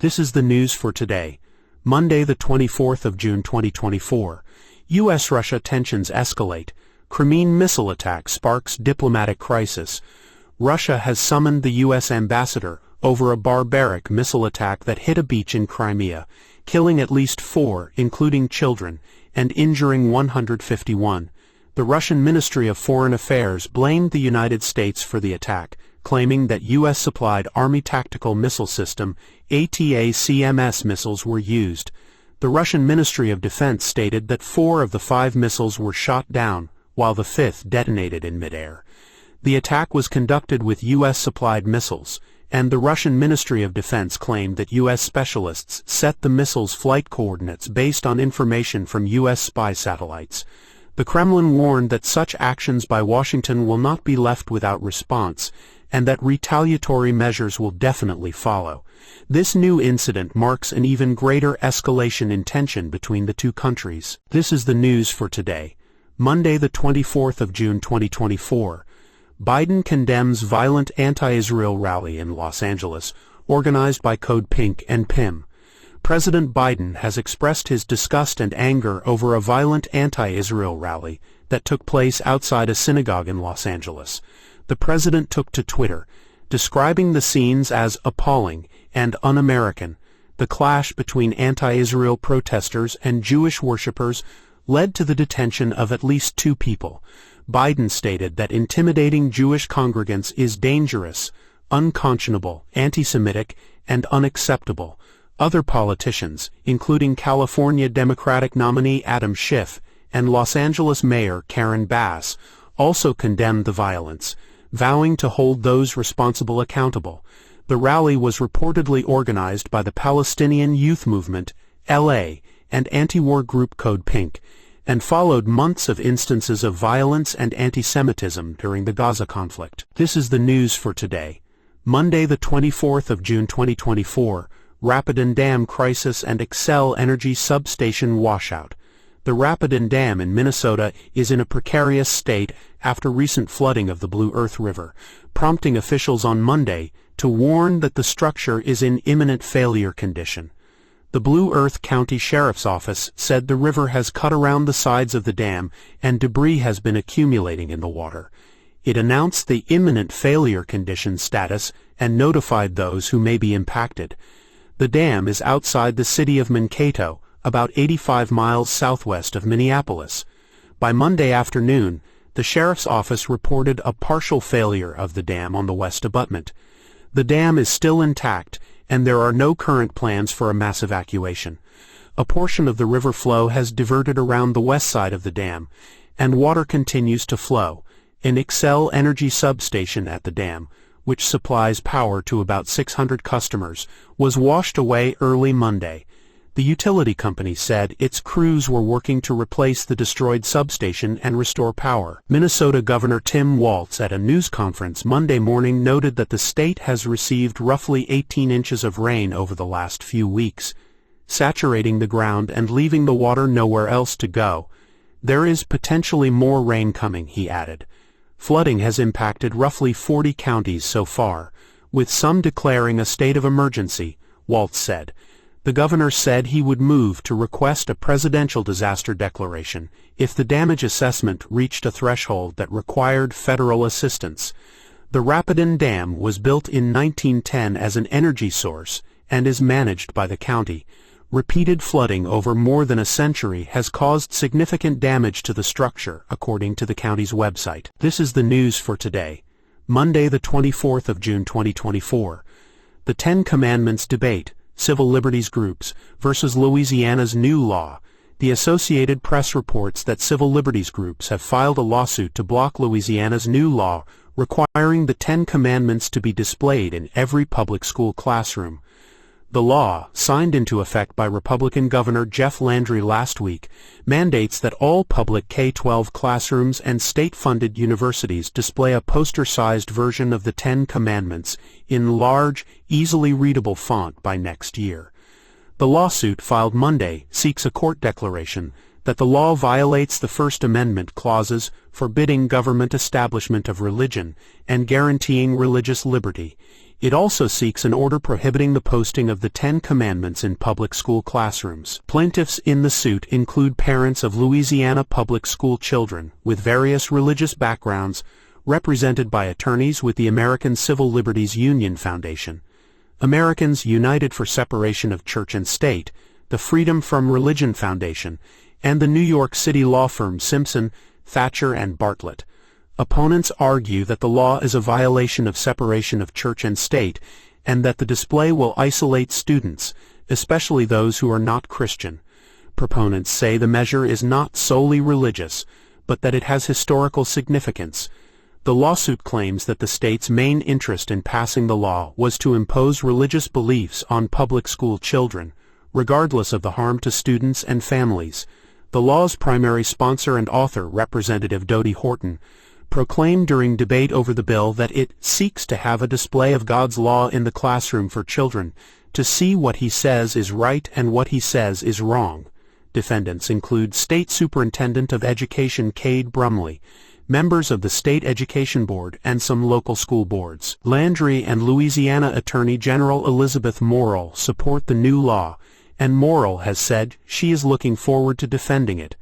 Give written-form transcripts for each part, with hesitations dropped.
This is the news for today, Monday the 24th of June 2024. U.S.-Russia tensions escalate. Crimean missile attack sparks diplomatic crisis. Russia has summoned the U.S. ambassador over a barbaric missile attack that hit a beach in Crimea, killing at least 4, including children, and injuring 151. The Russian Ministry of Foreign Affairs blamed the United States for the attack, claiming that U.S.-supplied Army Tactical Missile System ATACMS missiles were used. The Russian Ministry of Defense stated that 4 of the 5 missiles were shot down, while the 5th detonated in midair. The attack was conducted with U.S.-supplied missiles, and the Russian Ministry of Defense claimed that U.S. specialists set the missiles' flight coordinates based on information from U.S. spy satellites. The Kremlin warned that such actions by Washington will not be left without response, and that retaliatory measures will definitely follow. This new incident marks an even greater escalation in tension between the two countries. This is the news for today, Monday the 24th of June 2024. Biden condemns violent anti-Israel rally in Los Angeles, organized by Code Pink and PIM. President Biden has expressed his disgust and anger over a violent anti-Israel rally that took place outside a synagogue in Los Angeles. The president took to Twitter, describing the scenes as appalling and un-American. The clash between anti-Israel protesters and Jewish worshippers led to the detention of at least 2 people. Biden stated that intimidating Jewish congregants is dangerous, unconscionable, anti-Semitic, and unacceptable. Other politicians, including California Democratic nominee Adam Schiff and Los Angeles Mayor Karen Bass, also condemned the violence, vowing to hold those responsible accountable. The rally was reportedly organized by the Palestinian Youth Movement, LA, and anti-war group Code Pink, and followed months of instances of violence and anti-Semitism during the Gaza conflict. This is the news for today, Monday the 24th of June 2024. Rapidan Dam crisis and Xcel Energy substation washout. The Rapidan Dam in Minnesota is in a precarious state after recent flooding of the Blue Earth River, prompting officials on Monday to warn that the structure is in imminent failure condition. The Blue Earth County Sheriff's Office said the river has cut around the sides of the dam and debris has been accumulating in the water. It announced the imminent failure condition status and notified those who may be impacted. The dam is outside the city of Mankato, about 85 miles southwest of Minneapolis. By Monday afternoon, the sheriff's office reported a partial failure of the dam on the west abutment. The dam is still intact, and there are no current plans for a mass evacuation. A portion of the river flow has diverted around the west side of the dam, and water continues to flow. An Xcel Energy substation at the dam, which supplies power to about 600 customers, was washed away early Monday. The utility company said its crews were working to replace the destroyed substation and restore power. Minnesota Governor Tim Walz at a news conference Monday morning noted that the state has received roughly 18 inches of rain over the last few weeks, saturating the ground and leaving the water nowhere else to go. There is potentially more rain coming, he added. Flooding has impacted roughly 40 counties so far, with some declaring a state of emergency, Walz said. The governor said he would move to request a presidential disaster declaration if the damage assessment reached a threshold that required federal assistance. The Rapidan Dam was built in 1910 as an energy source and is managed by the county. Repeated flooding over more than a century has caused significant damage to the structure, according to the county's website. This is the news for today, Monday the 24th of June 2024. The 10 Commandments debate, civil liberties groups versus Louisiana's new law. The Associated Press reports that civil liberties groups have filed a lawsuit to block Louisiana's new law requiring the 10 Commandments to be displayed in every public school classroom. The law, signed into effect by Republican Governor Jeff Landry last week, mandates that all public K-12 classrooms and state-funded universities display a poster-sized version of the 10 Commandments in large, easily readable font by next year. The lawsuit, filed Monday, seeks a court declaration that the law violates the First Amendment clauses forbidding government establishment of religion and guaranteeing religious liberty. It also seeks an order prohibiting the posting of the Ten Commandments in public school classrooms. Plaintiffs in the suit include parents of Louisiana public school children with various religious backgrounds, represented by attorneys with the American Civil Liberties Union Foundation, Americans United for Separation of Church and State, the Freedom from Religion Foundation, and the New York City law firm Simpson, Thacher and Bartlett. Opponents argue that the law is a violation of separation of church and state, and that the display will isolate students, especially those who are not Christian. Proponents say the measure is not solely religious, but that it has historical significance. The lawsuit claims that the state's main interest in passing the law was to impose religious beliefs on public school children, regardless of the harm to students and families. The law's primary sponsor and author, Representative Dodie Horton, proclaimed during debate over the bill that it seeks to have a display of God's law in the classroom for children, to see what he says is right and what he says is wrong. Defendants include State Superintendent of Education Cade Brumley, members of the State Education Board, and some local school boards. Landry and Louisiana Attorney General Elizabeth Morrill support the new law, and Morrill has said she is looking forward to defending it.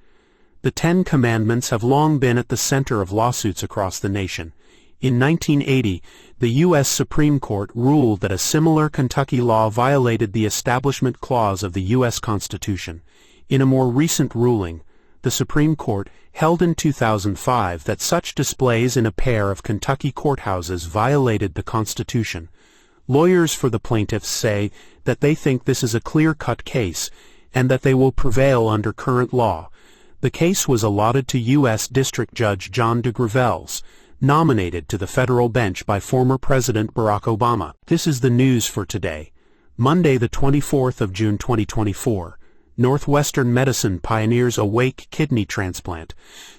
The Ten Commandments have long been at the center of lawsuits across the nation. In 1980, the U.S. Supreme Court ruled that a similar Kentucky law violated the Establishment Clause of the U.S. Constitution. In a more recent ruling, the Supreme Court held in 2005 that such displays in a pair of Kentucky courthouses violated the Constitution. Lawyers for the plaintiffs say that they think this is a clear-cut case, and that they will prevail under current law. The case was allotted to U.S. District Judge John DeGravels, nominated to the federal bench by former President Barack Obama. This is the news for today, Monday the 24th of June 2024. Northwestern Medicine pioneers awake kidney transplant.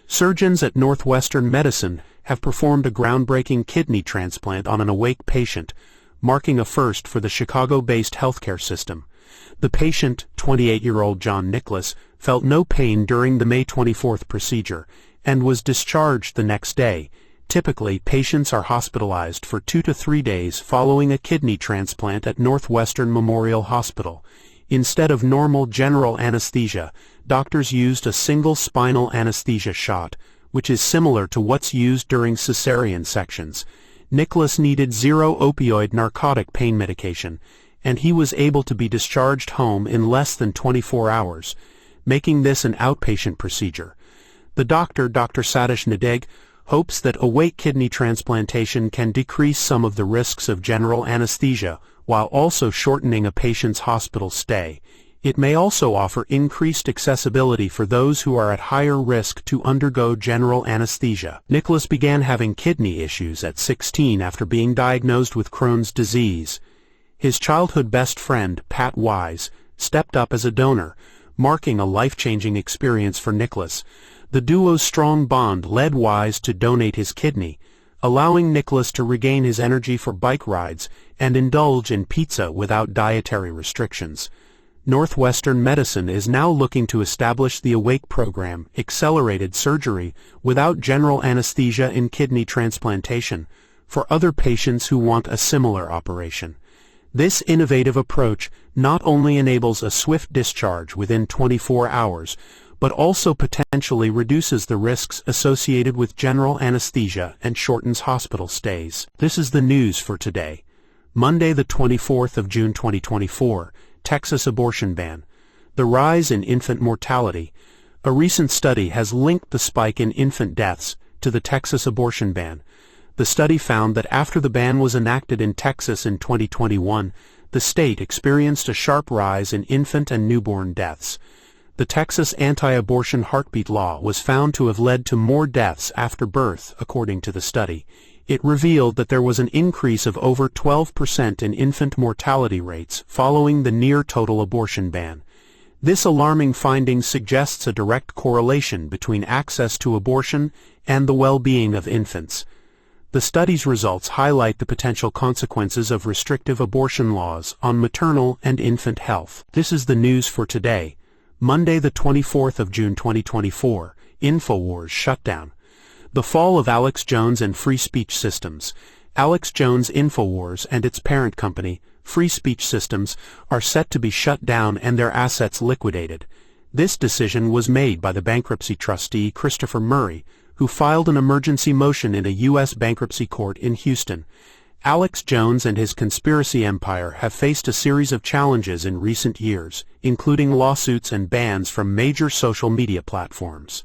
Surgeons at Northwestern Medicine have performed a groundbreaking kidney transplant on an awake patient, marking a first for the Chicago-based healthcare system. The patient, 28-year-old John Nicholas, felt no pain during the May 24th procedure and was discharged the next day. Typically, patients are hospitalized for 2 to 3 days following a kidney transplant at Northwestern Memorial Hospital. Instead of normal general anesthesia, doctors used a single spinal anesthesia shot, which is similar to what's used during cesarean sections. Nicholas needed zero opioid narcotic pain medication, and he was able to be discharged home in less than 24 hours, making this an outpatient procedure. The doctor, Dr. Satish Nadeg, hopes that awake kidney transplantation can decrease some of the risks of general anesthesia, while also shortening a patient's hospital stay. It may also offer increased accessibility for those who are at higher risk to undergo general anesthesia. Nicholas began having kidney issues at 16 after being diagnosed with Crohn's disease. His childhood best friend, Pat Wise, stepped up as a donor, marking a life-changing experience for Nicholas. The duo's strong bond led Wise to donate his kidney, allowing Nicholas to regain his energy for bike rides and indulge in pizza without dietary restrictions. Northwestern Medicine is now looking to establish the AWAKE program, accelerated surgery without general anesthesia in kidney transplantation, for other patients who want a similar operation. This innovative approach not only enables a swift discharge within 24 hours, but also potentially reduces the risks associated with general anesthesia and shortens hospital stays. This is the news for today, Monday the 24th of June 2024, Texas abortion ban. The rise in infant mortality. A recent study has linked the spike in infant deaths to the Texas abortion ban. The study found that after the ban was enacted in Texas in 2021, the state experienced a sharp rise in infant and newborn deaths. The Texas anti-abortion heartbeat law was found to have led to more deaths after birth, according to the study. It revealed that there was an increase of over 12% in infant mortality rates following the near-total abortion ban. This alarming finding suggests a direct correlation between access to abortion and the well-being of infants. The study's results highlight the potential consequences of restrictive abortion laws on maternal and infant health. This is the news for today, Monday the 24th of June 2024, Infowars Shutdown. The fall of Alex Jones and free speech systems. Alex Jones' Infowars and its parent company, Free Speech Systems, are set to be shut down and their assets liquidated. This decision was made by the bankruptcy trustee Christopher Murray, who filed an emergency motion in a U.S. bankruptcy court in Houston. Alex Jones and his conspiracy empire have faced a series of challenges in recent years, including lawsuits and bans from major social media platforms.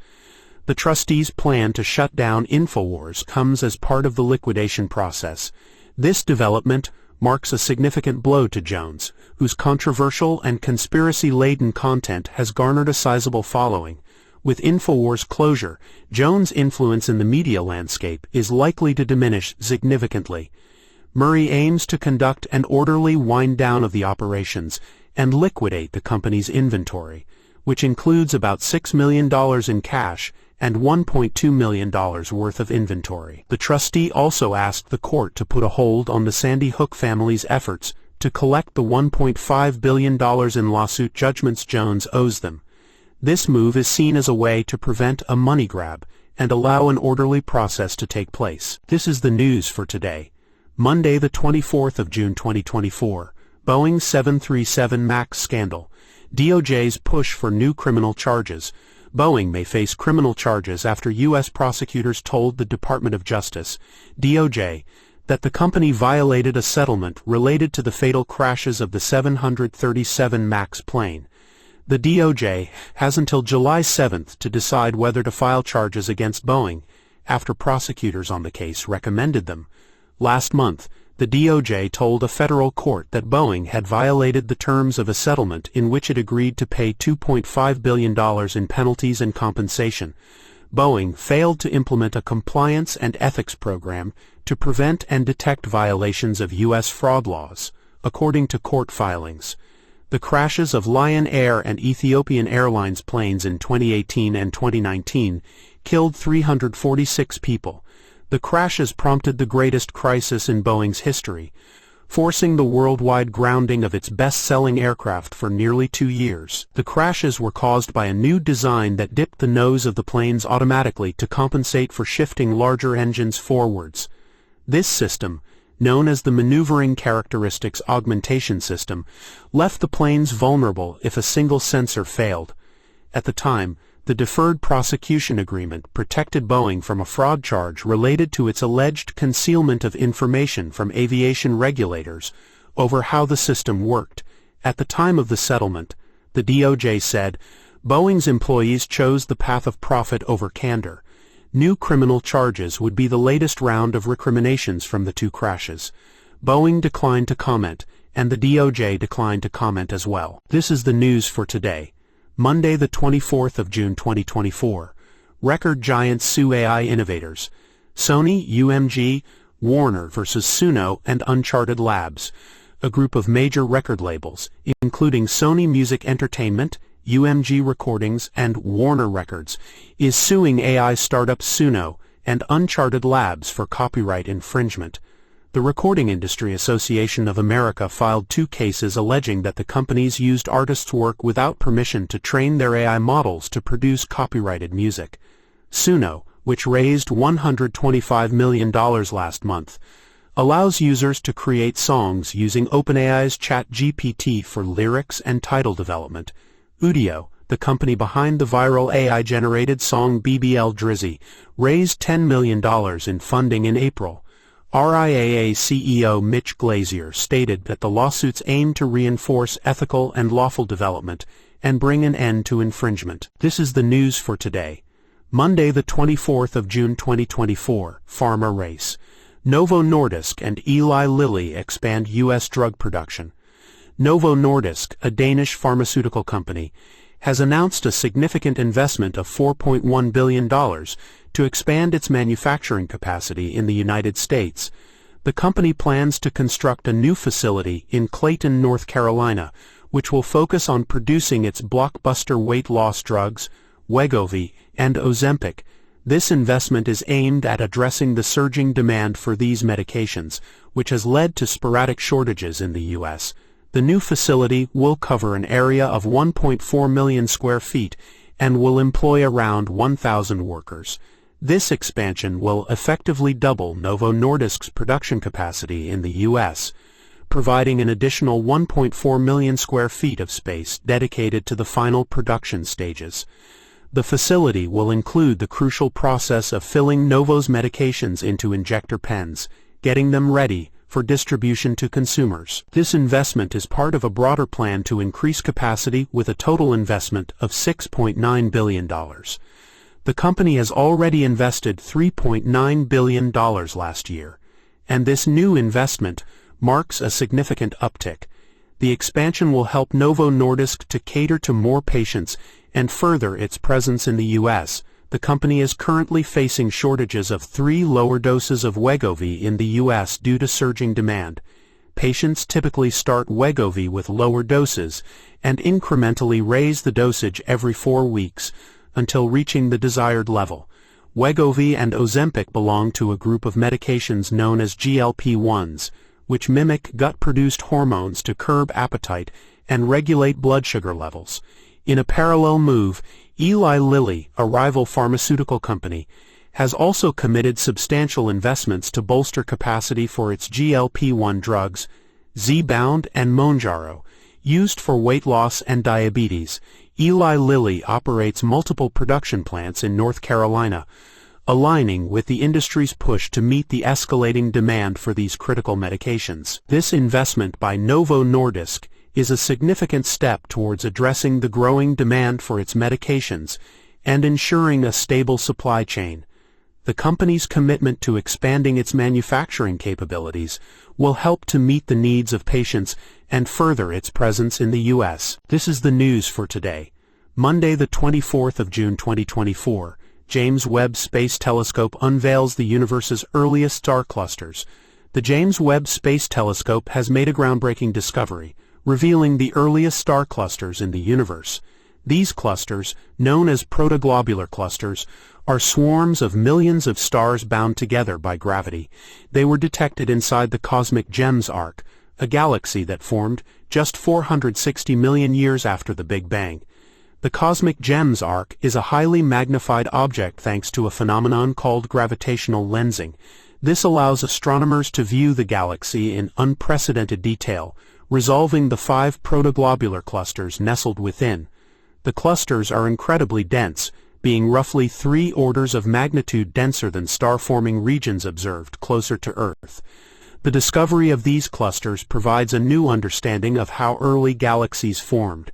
The trustees' plan to shut down Infowars comes as part of the liquidation process. This development marks a significant blow to Jones, whose controversial and conspiracy-laden content has garnered a sizable following. With Infowars' closure, Jones' influence in the media landscape is likely to diminish significantly. Murray aims to conduct an orderly wind-down of the operations and liquidate the company's inventory, which includes about $6 million in cash and $1.2 million worth of inventory. The trustee also asked the court to put a hold on the Sandy Hook family's efforts to collect the $1.5 billion in lawsuit judgments Jones owes them. This move is seen as a way to prevent a money grab and allow an orderly process to take place. This is the news for today, Monday the 24th of June 2024. Boeing 737 MAX scandal. DOJ's push for new criminal charges. Boeing may face criminal charges after U.S. prosecutors told the Department of Justice, DOJ, that the company violated a settlement related to the fatal crashes of the 737 MAX plane. The DOJ has until July 7th to decide whether to file charges against Boeing, after prosecutors on the case recommended them. Last month, the DOJ told a federal court that Boeing had violated the terms of a settlement in which it agreed to pay $2.5 billion in penalties and compensation. Boeing failed to implement a compliance and ethics program to prevent and detect violations of U.S. fraud laws, according to court filings. The crashes of Lion Air and Ethiopian Airlines planes in 2018 and 2019 killed 346 people. The crashes prompted the greatest crisis in Boeing's history, forcing the worldwide grounding of its best-selling aircraft for nearly 2 years. The crashes were caused by a new design that dipped the nose of the planes automatically to compensate for shifting larger engines forwards. This system, known as the Maneuvering Characteristics Augmentation System, left the planes vulnerable if a single sensor failed. At the time, the Deferred Prosecution Agreement protected Boeing from a fraud charge related to its alleged concealment of information from aviation regulators over how the system worked. At the time of the settlement, the DOJ said, Boeing's employees chose the path of profit over candor. New criminal charges would be the latest round of recriminations from the two crashes. Boeing declined to comment, and the DOJ declined to comment as well. This is the news for today, Monday the 24th of June 2024. Record giants sue AI innovators. Sony, UMG, Warner vs. Sunno and Uncharted Labs. A group of major record labels, including Sony Music Entertainment, UMG Recordings, and Warner Records, is suing AI startup Sunno and Uncharted Labs for copyright infringement. The Recording Industry Association of America filed 2 cases alleging that the companies used artists' work without permission to train their AI models to produce copyrighted music. Sunno, which raised $125 million last month, allows users to create songs using OpenAI's ChatGPT for lyrics and title development. Udio, the company behind the viral AI-generated song BBL Drizzy, raised $10 million in funding in April. RIAA CEO Mitch Glazier stated that the lawsuits aim to reinforce ethical and lawful development and bring an end to infringement. This is the news for today, Monday the 24th of June 2024. Pharma race. Novo Nordisk and Eli Lilly expand U.S. drug production. Novo Nordisk, a Danish pharmaceutical company, has announced a significant investment of $4.1 billion to expand its manufacturing capacity in the United States. The company plans to construct a new facility in Clayton, North Carolina, which will focus on producing its blockbuster weight loss drugs, Wegovy and Ozempic. This investment is aimed at addressing the surging demand for these medications, which has led to sporadic shortages in the U.S. The new facility will cover an area of 1.4 million square feet and will employ around 1,000 workers. This expansion will effectively double Novo Nordisk's production capacity in the U.S., providing an additional 1.4 million square feet of space dedicated to the final production stages. The facility will include the crucial process of filling Novo's medications into injector pens, getting them ready for distribution to consumers. This investment is part of a broader plan to increase capacity with a total investment of $6.9 billion. The company has already invested $3.9 billion last year, and this new investment marks a significant uptick. The expansion will help Novo Nordisk to cater to more patients and further its presence in the U.S. The company is currently facing shortages of 3 lower doses of Wegovy in the U.S. due to surging demand. Patients typically start Wegovy with lower doses and incrementally raise the dosage every 4 weeks until reaching the desired level. Wegovy and Ozempic belong to a group of medications known as GLP-1s, which mimic gut-produced hormones to curb appetite and regulate blood sugar levels. In a parallel move, Eli Lilly, a rival pharmaceutical company, has also committed substantial investments to bolster capacity for its GLP-1 drugs, Zepbound and Mounjaro, used for weight loss and diabetes. Eli Lilly operates multiple production plants in North Carolina, aligning with the industry's push to meet the escalating demand for these critical medications. This investment by Novo Nordisk is a significant step towards addressing the growing demand for its medications and ensuring a stable supply chain. The company's commitment to expanding its manufacturing capabilities will help to meet the needs of patients and further its presence in the U.S. This is the news for today, Monday the 24th of June 2024. James Webb Space Telescope unveils the universe's earliest star clusters. The James Webb Space Telescope has made a groundbreaking discovery, revealing the earliest star clusters in the universe. These clusters, known as protoglobular clusters, are swarms of millions of stars bound together by gravity. They were detected inside the cosmic Gems arc, a galaxy that formed just 460 million years after the Big Bang. The cosmic Gems arc is a highly magnified object thanks to a phenomenon called gravitational lensing. This allows astronomers to view the galaxy in unprecedented detail, resolving the 5 protoglobular clusters nestled within. The clusters are incredibly dense, being roughly 3 orders of magnitude denser than star-forming regions observed closer to Earth. The discovery of these clusters provides a new understanding of how early galaxies formed.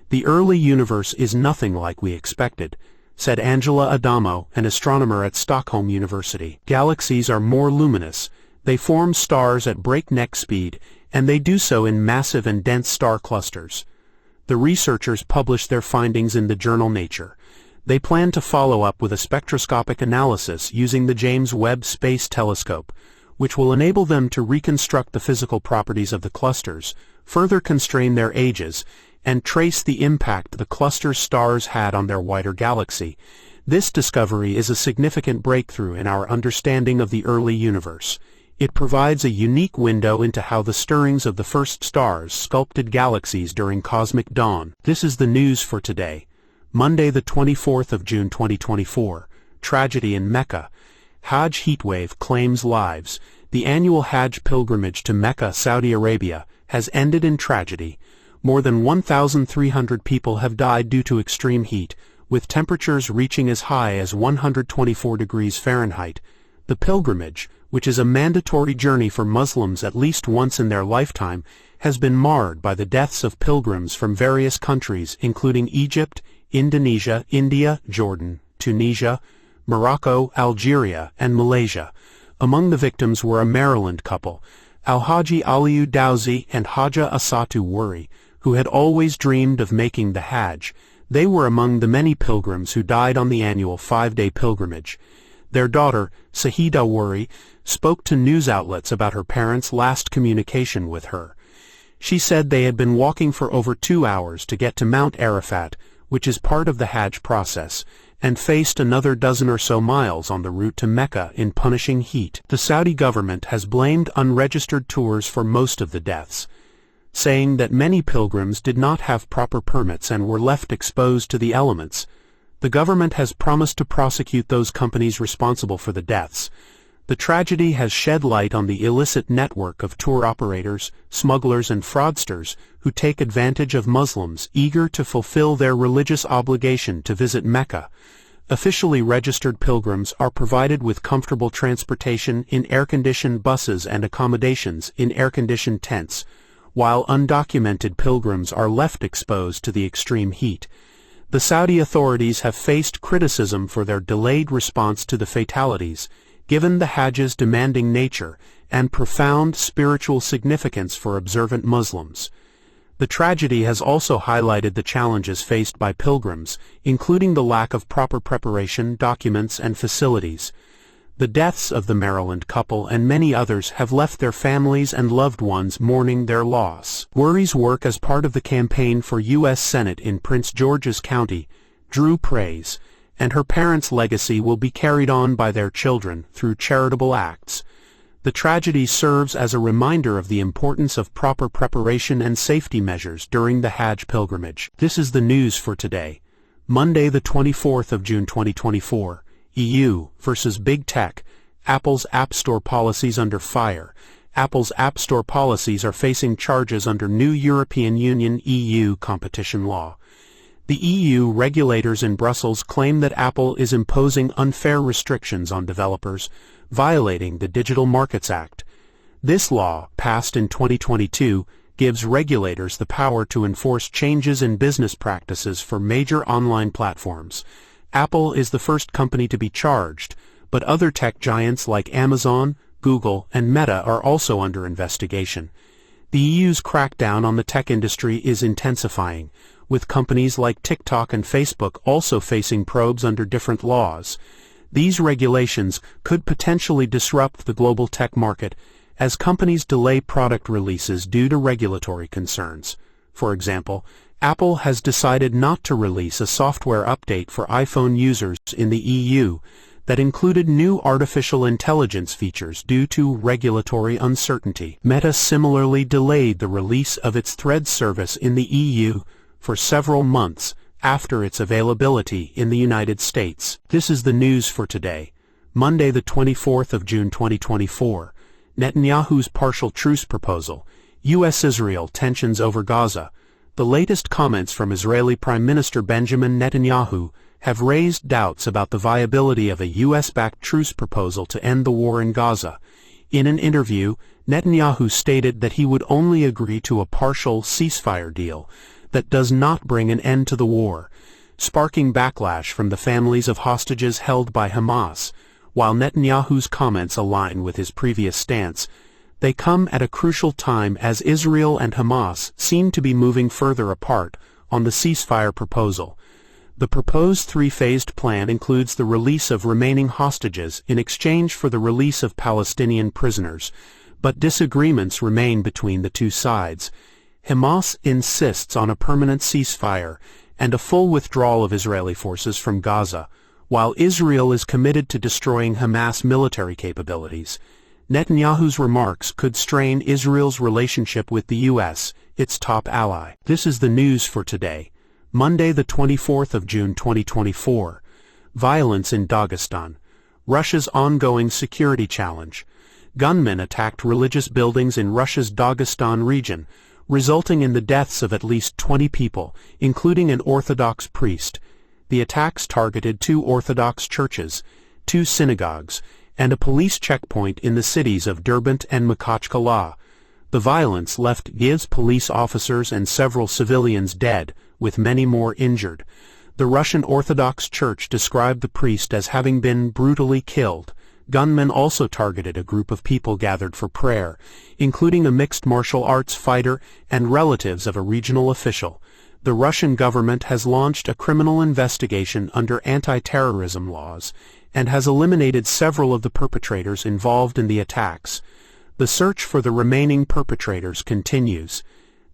The early universe is nothing like we expected, said Angela Adamo, an astronomer at Stockholm University. Galaxies are more luminous, they form stars at breakneck speed, and they do so in massive and dense star clusters. The researchers published their findings in the journal Nature. They plan to follow up with a spectroscopic analysis using the James Webb Space Telescope, which will enable them to reconstruct the physical properties of the clusters, further constrain their ages, and trace the impact the cluster stars had on their wider galaxy. This discovery is a significant breakthrough in our understanding of the early universe. It provides a unique window into how the stirrings of the first stars sculpted galaxies during cosmic dawn. This is the news for today, Monday the 24th of June 2024. Tragedy in Mecca. Hajj heatwave claims lives. The annual Hajj pilgrimage to Mecca, Saudi Arabia, has ended in tragedy. More than 1,300 people have died due to extreme heat, with temperatures reaching as high as 124 degrees Fahrenheit. The pilgrimage, which is a mandatory journey for Muslims at least once in their lifetime, has been marred by the deaths of pilgrims from various countries including Egypt, Indonesia, India, Jordan, Tunisia, Morocco, Algeria, and Malaysia. Among the victims were a Maryland couple, Alhaji Aliyu Dowsey and Haja Asatu Wuri, who had always dreamed of making the Hajj. They were among the many pilgrims who died on the annual 5-day pilgrimage. Their daughter, Sahida Wuri, spoke to news outlets about her parents' last communication with her. She said they had been walking for over 2 hours to get to Mount Arafat, which is part of the Hajj process, and faced another dozen or so miles on the route to Mecca in punishing heat. The Saudi government has blamed unregistered tours for most of the deaths, saying that many pilgrims did not have proper permits and were left exposed to the elements. The government has promised to prosecute those companies responsible for the deaths. The tragedy has shed light on the illicit network of tour operators, smugglers and fraudsters who take advantage of Muslims eager to fulfill their religious obligation to visit Mecca. Officially registered pilgrims are provided with comfortable transportation in air-conditioned buses and accommodations in air-conditioned tents, while undocumented pilgrims are left exposed to the extreme heat. The Saudi authorities have faced criticism for their delayed response to the fatalities, given the Hajj's demanding nature and profound spiritual significance for observant Muslims. The tragedy has also highlighted the challenges faced by pilgrims, including the lack of proper preparation, documents, and facilities. The deaths of the Maryland couple and many others have left their families and loved ones mourning their loss. Worry's work as part of the campaign for U.S. Senate in Prince George's County drew praise, and her parents' legacy will be carried on by their children through charitable acts. The tragedy serves as a reminder of the importance of proper preparation and safety measures during the Hajj pilgrimage. This is the news for today, Monday the 24th of June 2024. EU versus Big Tech. Apple's App Store policies under fire. Apple's App Store policies are facing charges under new European Union (EU) competition law. The EU regulators in Brussels claim that Apple is imposing unfair restrictions on developers, violating the Digital Markets Act. This law, passed in 2022, gives regulators the power to enforce changes in business practices for major online platforms. Apple is the first company to be charged, but other tech giants like Amazon, Google, and Meta are also under investigation. The EU's crackdown on the tech industry is intensifying, with companies like TikTok and Facebook also facing probes under different laws. These regulations could potentially disrupt the global tech market as companies delay product releases due to regulatory concerns. For example, Apple has decided not to release a software update for iPhone users in the EU that included new artificial intelligence features due to regulatory uncertainty. Meta similarly delayed the release of its Threads service in the EU for several months after its availability in the United States. This is the news for today, Monday the 24th of June 2024. Netanyahu's partial truce proposal. U.S.-Israel tensions over Gaza. The latest comments from Israeli Prime Minister Benjamin Netanyahu have raised doubts about the viability of a U.S.-backed truce proposal to end the war in Gaza. In an interview, Netanyahu stated that he would only agree to a partial ceasefire deal that does not bring an end to the war, sparking backlash from the families of hostages held by Hamas. While Netanyahu's comments align with his previous stance, they come at a crucial time as Israel and Hamas seem to be moving further apart on the ceasefire proposal. The proposed three-phased plan includes the release of remaining hostages in exchange for the release of Palestinian prisoners, but disagreements remain between the two sides. Hamas insists on a permanent ceasefire and a full withdrawal of Israeli forces from Gaza, while Israel is committed to destroying Hamas military capabilities. Netanyahu's remarks could strain Israel's relationship with the U.S., its top ally. This is the news for today, Monday the 24th of June 2024. Violence in Dagestan. Russia's ongoing security challenge. Gunmen attacked religious buildings in Russia's Dagestan region, resulting in the deaths of at least 20 people, including an Orthodox priest. The attacks targeted 2 Orthodox churches, 2 synagogues, and a police checkpoint in the cities of Derbent and Makhachkala. The violence left Kyiv's police officers and several civilians dead, with many more injured. The Russian Orthodox Church described the priest as having been brutally killed. Gunmen also targeted a group of people gathered for prayer, including a mixed martial arts fighter and relatives of a regional official. The Russian government has launched a criminal investigation under anti-terrorism laws and has eliminated several of the perpetrators involved in the attacks. The search for the remaining perpetrators continues.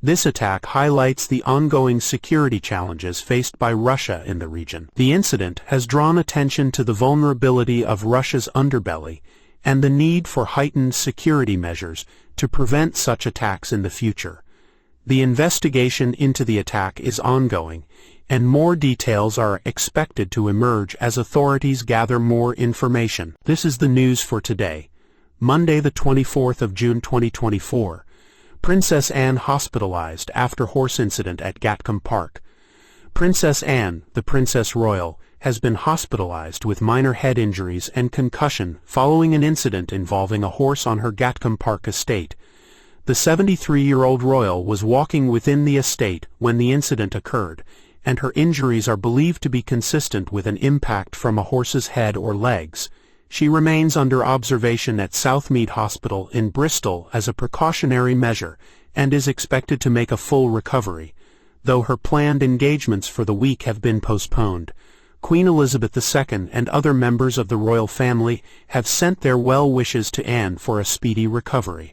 This attack highlights the ongoing security challenges faced by Russia in the region. The incident has drawn attention to the vulnerability of Russia's underbelly and the need for heightened security measures to prevent such attacks in the future. The investigation into the attack is ongoing, and more details are expected to emerge as authorities gather more information. This is the news for today, Monday the 24th of June 2024. Princess Anne hospitalized after horse incident at Gatcombe Park. Princess Anne, the Princess Royal, has been hospitalized with minor head injuries and concussion following an incident involving a horse on her Gatcombe Park estate. The 73-year-old royal was walking within the estate when the incident occurred, and her injuries are believed to be consistent with an impact from a horse's head or legs. She remains under observation at Southmead Hospital in Bristol as a precautionary measure and is expected to make a full recovery, though her planned engagements for the week have been postponed. Queen Elizabeth II and other members of the royal family have sent their well wishes to Anne for a speedy recovery.